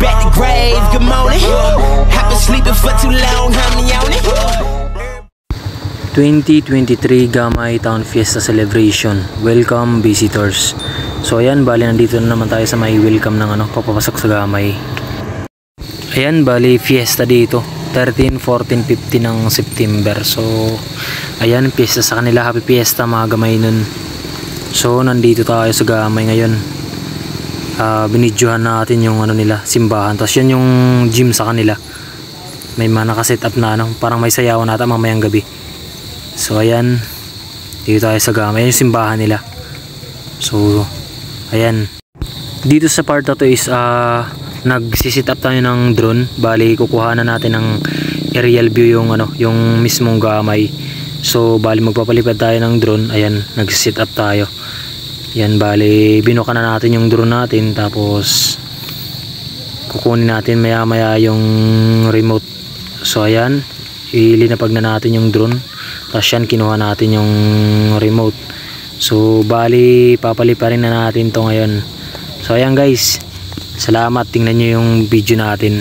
back to grave, good morning. I've been sleeping for too long, I'm yawning. 2023 Gamay Town Fiesta Celebration. Welcome visitors. So ayan, bali nandito na naman tayo sa may welcome ng papapasok sa Gamay. Ayan, bali fiesta dito 13, 14, 15 ng September. So ayan, fiesta sa kanila. Happy fiesta mga Gamay nun. So nandito tayo sa Gamay ngayon. Binidyohan natin yung nila, simbahan. Tapos yan yung gym sa kanila. May mga nakaset up na parang may sayawan nata mamayang gabi. So ayan, dito tayo sa Gamay. Ayan yung simbahan nila. So ayan, dito sa part na to is nagsisit up tayo ng drone. Bali kukuha na natin ng aerial view yung yung mismong Gamay. So bali magpapalipad tayo ng drone. Ayan, nagsisit up tayo. Yan, bali binuka na natin yung drone natin. Tapos kukunin natin maya maya yung remote. So ayan, ilinapag na natin yung drone. Tapos yan, kinuha natin yung remote. So bali papaliparin na natin to ngayon. So ayan guys, salamat, tingnan nyo yung video natin.